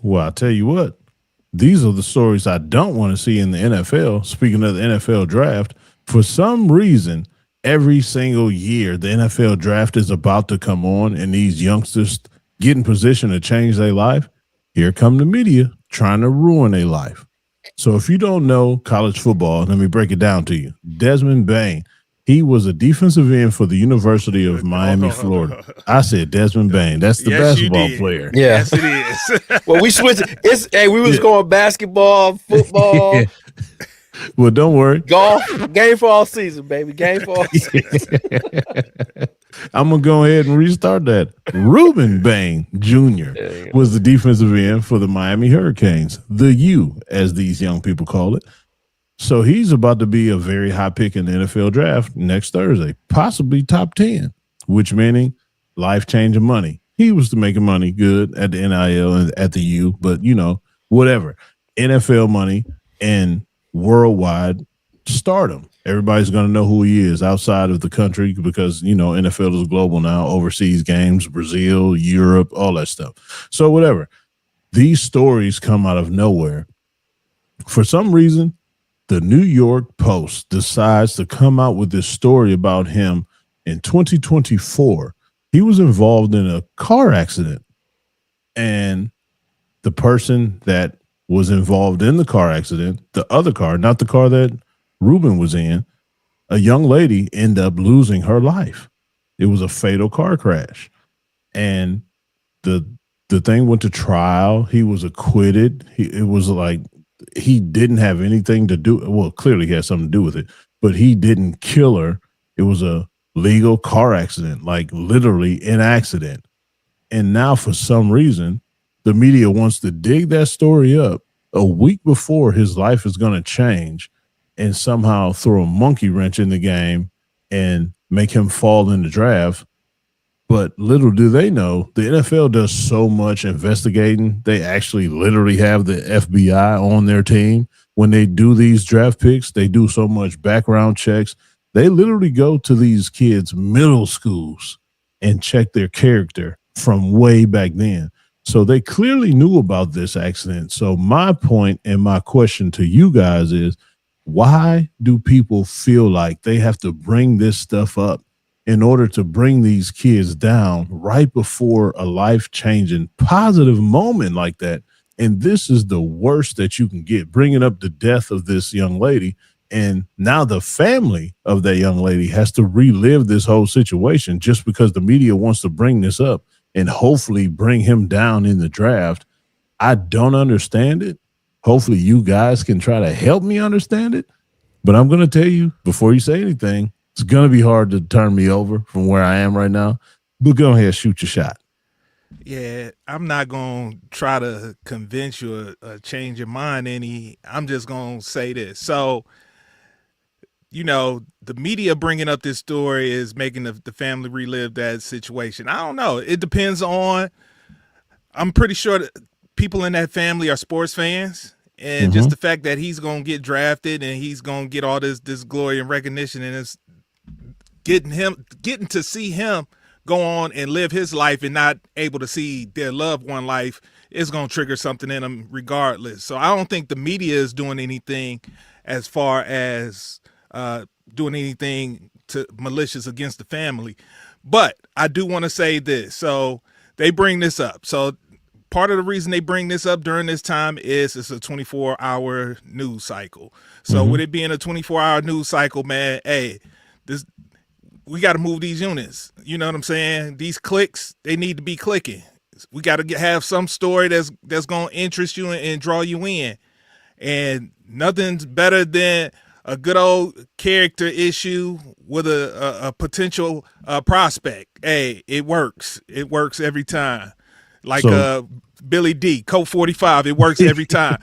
Well, I'll tell you what, these are the stories I don't want to see in the NFL. Speaking of the NFL draft, for some reason, every single year the NFL draft is about to come on and these youngsters get in position to change their life. Here come the media trying to ruin their life. So if you don't know college football, let me break it down to you. Desmond Bain, he was a defensive end for the University of Miami, Florida. I said Desmond Bain. That's the Yes, you basketball did. player. Yeah. Yes, it is. Well, we switched. We was going basketball, football, Yeah. Well, don't worry. golf, game for all season, baby. Game for all season. I'm going to go ahead and restart that. Reuben Bain Jr. was the defensive end for the Miami Hurricanes, the U, as these young people call it. So he's about to be a very high pick in the NFL draft next Thursday, possibly top 10, which meaning life-changing money. He was making money good at the NIL and at the U, but, you know, whatever. NFL money and worldwide stardom. Everybody's going to know who he is outside of the country because, you know, NFL is global now, overseas games, Brazil, Europe, all that stuff. So whatever. These stories come out of nowhere. For some reason, the New York Post decides to come out with this story about him in 2024. He was involved in a car accident, and the person that was involved in the car accident, the other car, not the car that Reuben was in, a young lady ended up losing her life. It was a fatal car crash. And the thing went to trial. He was acquitted. It was like he didn't have anything to do. Well, clearly he had something to do with it, but he didn't kill her. It was a legal car accident, like literally an accident. And now for some reason, the media wants to dig that story up a week before his life is going to change and somehow throw a monkey wrench in the game and make him fall in the draft. But little do they know, the NFL does so much investigating. They actually literally have the FBI on their team. When they do these draft picks, they do so much background checks. They literally go to these kids' middle schools and check their character from way back then. So they clearly knew about this accident. So my point and my question to you guys is, why do people feel like they have to bring this stuff up in order to bring these kids down right before a life-changing positive moment like that? And this is the worst that you can get, bringing up the death of this young lady. And now the family of that young lady has to relive this whole situation just because the media wants to bring this up and hopefully bring him down in the draft. I don't understand it. Hopefully you guys can try to help me understand it. But I'm going to tell you, before you say anything, it's going to be hard to turn me over from where I am right now. But go ahead, shoot your shot. Yeah, I'm not going to try to convince you or change your mind any. I'm just going to say this. So, you know, the media bringing up this story is making the family relive that situation. I don't know. It depends on, I'm pretty sure that people in that family are sports fans. And just the fact that he's going to get drafted and he's going to get all this glory and recognition, and it's getting to see him go on and live his life and not able to see their loved one life is going to trigger something in them regardless. So I don't think the media is doing anything as far as doing anything to malicious against the family. But I do want to say this. So they bring this up. So part of the reason they bring this up during this time is it's a 24-hour news cycle. So with it being a 24-hour news cycle, man, hey, we got to move these units. You know what I'm saying? These clicks, they need to be clicking. We got to have some story that's going to interest you and draw you in. And nothing's better than a good old character issue with a potential prospect. Hey, it works. It works every time. Like Billy D, Colt 45, it works every time.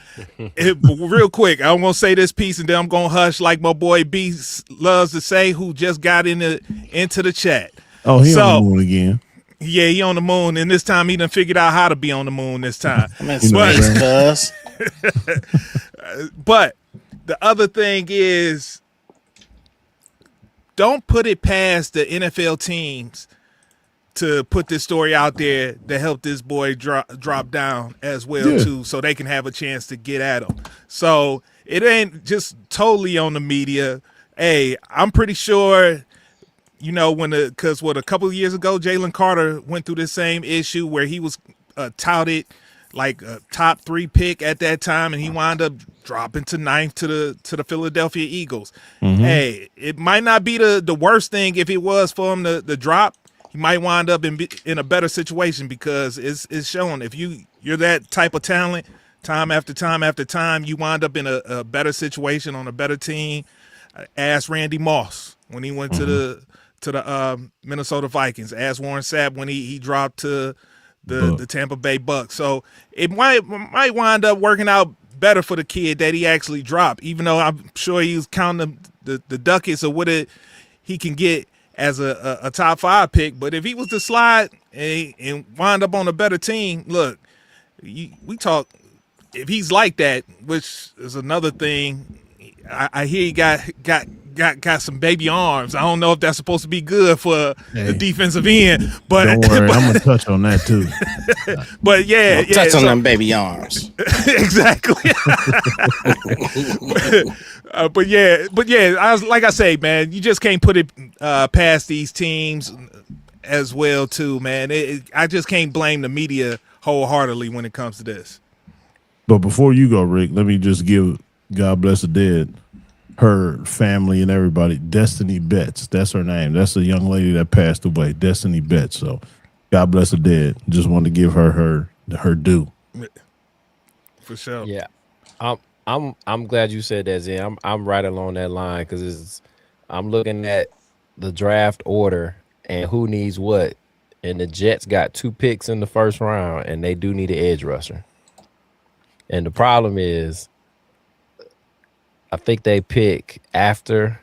Real quick, I'm going to say this piece and then I'm going to hush like my boy B loves to say, who just got into the chat. Oh, he on the moon again. Yeah, he on the moon, and this time he done figured out how to be on the moon this time. But the other thing is, don't put it past the NFL teams to put this story out there to help this boy drop down as well too, so they can have a chance to get at him. So it ain't just totally on the media. Hey, I'm pretty sure, you know, because a couple of years ago, Jalen Carter went through the same issue where he was touted like a top 3 pick at that time, and he wound up dropping to 9th to the Philadelphia Eagles. Hey, it might not be the worst thing if it was for him to drop. He might wind up in a better situation, because it's shown if you're that type of talent, time after time after time, you wind up in a better situation on a better team. Ask Randy Moss when he went to the Minnesota Vikings. Ask Warren Sapp when he dropped to the Tampa Bay Bucks. So it might wind up working out better for the kid that he actually dropped, even though I'm sure he was counting the ducats of what he can get as a top 5 pick. But if he was to slide and wind up on a better team, look, we talk, if he's like that, which is another thing, I hear he got some baby arms. I don't know if that's supposed to be good for the defensive end, but don't worry, I'm gonna touch on that too. But touch on them baby arms. Exactly. but yeah, like I say, man, you just can't put it past these teams as well too, man. I just can't blame the media wholeheartedly when it comes to this. But before you go, Rick, let me just give God bless the dead, her family and everybody, Destiny Betts. That's her name. That's the young lady that passed away, Destiny Betts. So God bless the dead. Just wanted to give her due. For sure. Yeah. I'm glad you said that, Zen. I'm right along that line, because I'm looking at the draft order and who needs what. And the Jets got 2 picks in the first round, and they do need an edge rusher. And the problem is, I think they pick after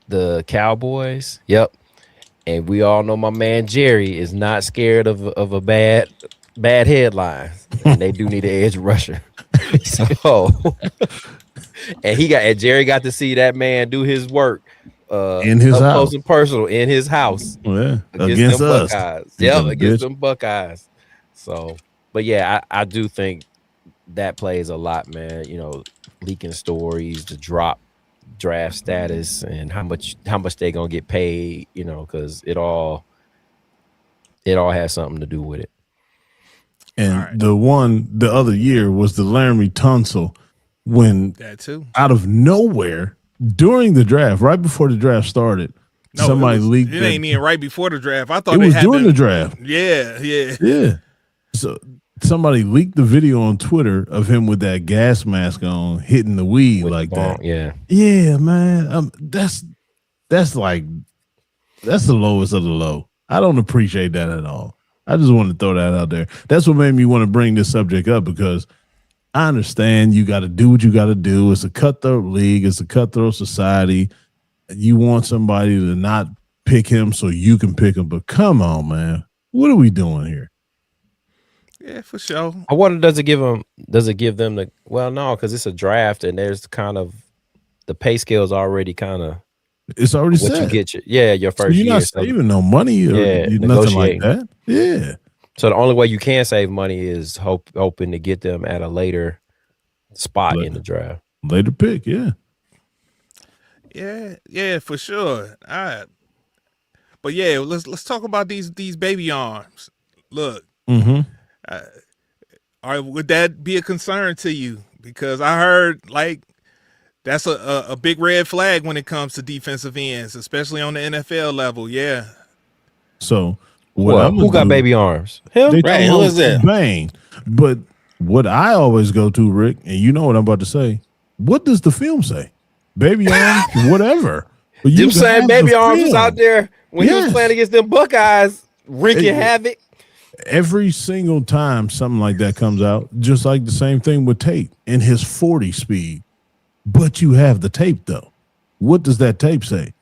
the Cowboys. Yep. And we all know my man Jerry is not scared of a bad headline. And they do need an edge rusher. So and Jerry got to see that man do his work in his house, close and personal, in his house. Yeah. Against them us. Buckeyes. Yep, against them Buckeyes. So, but yeah, I do think that plays a lot, man. You know, leaking stories, to drop draft status, and how much they gonna get paid, you know, because it all has something to do with it. And the other year was the Laremy Tunsil, when that too, out of nowhere during the draft, right before the draft started, somebody leaked. It ain't even right before the draft. I thought it was during the draft. Yeah. So somebody leaked the video on Twitter of him with that gas mask on, hitting the weed like that. Yeah, man. That's the lowest of the low. I don't appreciate that at all. I just want to throw that out there. That's what made me want to bring this subject up, because I understand you got to do what you got to do. It's a cutthroat league. It's a cutthroat society. You want somebody to not pick him so you can pick him. But come on, man. What are we doing here? Yeah, for sure. I wonder, does it give them the, well, no, because it's a draft and there's kind of the pay scale is already kind of, it's already what set. you get your first so you're year. Not saving no money or nothing like that. Yeah. So the only way you can save money is hoping to get them at a later spot in the draft. Later pick, yeah. Yeah, for sure. But yeah, let's talk about these baby arms. Look, would that be a concern to you? Because I heard like that's a big red flag when it comes to defensive ends, especially on the NFL level. Yeah. So who got baby arms? Him? Right. Who is that? Bain. But what I always go to, Rick, and you know what I'm about to say. What does the film say? Baby arms, whatever. You saying baby arms was out there when he was playing against them Buckeyes, wreaking havoc. Every single time something like that comes out, just like the same thing with Tate in his 40 speed. But you have the tape, though. What does that tape say?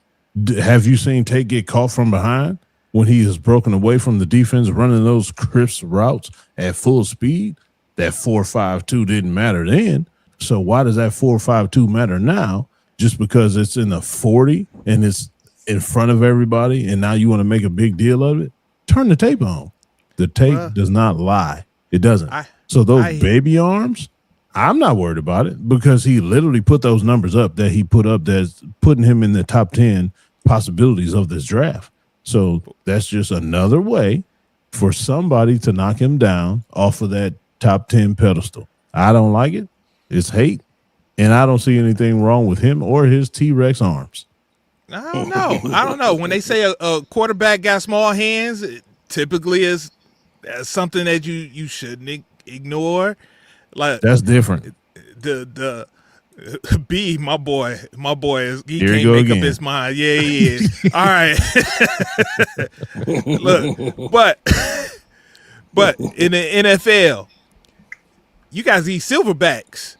Have you seen Tate get caught from behind when he is broken away from the defense, running those crisp routes at full speed? That 4.52 didn't matter then. So why does that 4.52 matter now? Just because it's in the 40 and it's in front of everybody, and now you want to make a big deal of it? Turn the tape on. The tape does not lie. It doesn't. So those baby arms, I'm not worried about it because he literally put those numbers up that he put up that's putting him in the top 10 possibilities of this draft. So that's just another way for somebody to knock him down off of that top 10 pedestal. I don't like it. It's hate. And I don't see anything wrong with him or his T-Rex arms. I don't know. When they say a quarterback got small hands, it typically is something that you shouldn't ignore. Like that's different. The B, my boy is he Here can't make up his mind. Yeah, he is. All right. Look, but in the NFL, you guys eat silverbacks.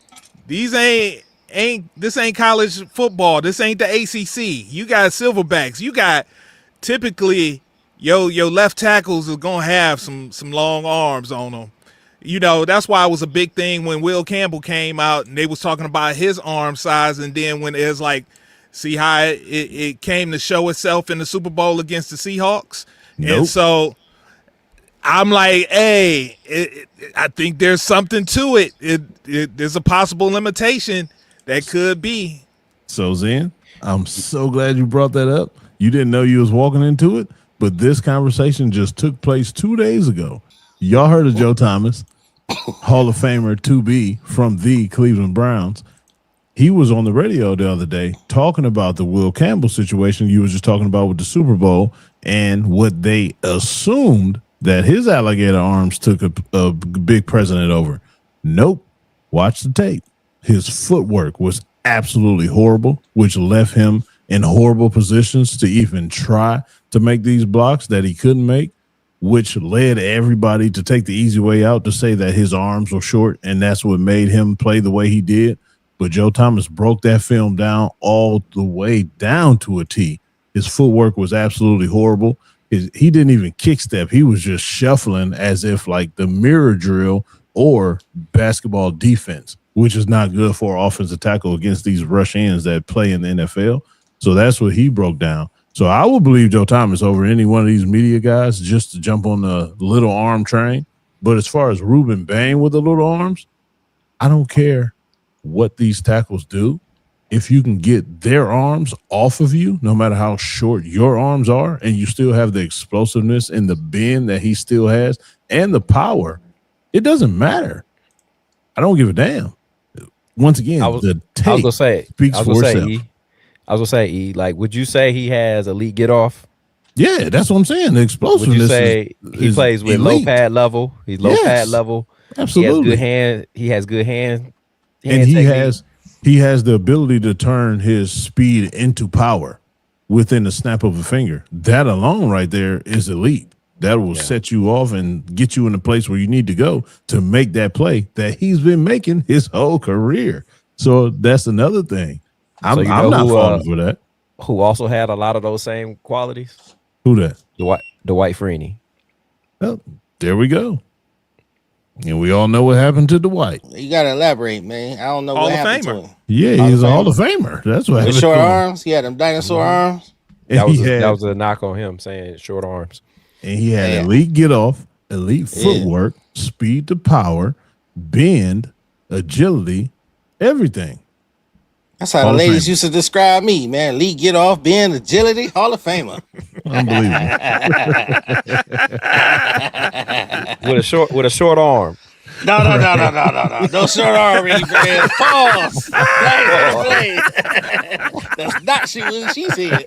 These this ain't college football. This ain't the ACC. You got silverbacks. You got typically your left tackles are gonna have some long arms on them. You know, that's why it was a big thing when Will Campbell came out and they was talking about his arm size. And then when it's like, see how it came to show itself in the Super Bowl against the Seahawks. Nope. And so I'm like, hey, I think there's something to it. There's a possible limitation that could be. So Zen, I'm so glad you brought that up. You didn't know you was walking into it, but this conversation just took place 2 days ago. Y'all heard of Joe Thomas, Hall of Famer 2B from the Cleveland Browns. He was on the radio the other day talking about the Will Campbell situation you were just talking about with the Super Bowl and what they assumed that his alligator arms took a big precedent over. Nope. Watch the tape. His footwork was absolutely horrible, which left him in horrible positions to even try to make these blocks that he couldn't make, which led everybody to take the easy way out to say that his arms were short, and that's what made him play the way he did. But Joe Thomas broke that film down all the way down to a T. His footwork was absolutely horrible. He didn't even kick step. He was just shuffling as if like the mirror drill or basketball defense, which is not good for offensive tackle against these rush ends that play in the NFL. So that's what he broke down. So I would believe Joe Thomas over any one of these media guys just to jump on the little arm train. But as far as Reuben Bain with the little arms, I don't care what these tackles do. If you can get their arms off of you, no matter how short your arms are, and you still have the explosiveness and the bend that he still has and the power, it doesn't matter. I don't give a damn. Once again, the tape speaks for itself. I was gonna say, E, like, would you say he has elite get off? Yeah, that's what I'm saying. The explosiveness. Would you say he plays with elite. Low pad level? He's low pad level. Absolutely. He has good hand. And he has the ability to turn his speed into power within the snap of a finger. That alone right there is elite. That will set you off and get you in the place where you need to go to make that play that he's been making his whole career. So that's another thing. I'm not falling for that. Who also had a lot of those same qualities? Who that? Dwight Freeney. Well, there we go. And we all know what happened to Dwight. You got to elaborate, man. I don't know what happened to him. Yeah, he's a Hall of Famer. That's what happened. With short arms. He had them dinosaur arms. That was a knock on him, saying short arms. And he had elite get off, elite footwork, speed to power, bend, agility, everything. That's how the ladies used to describe me, man. Elite get off, bend, agility, Hall of Famer. Unbelievable. with a short arm. No. No short arm, man. Pause. That's not what she said.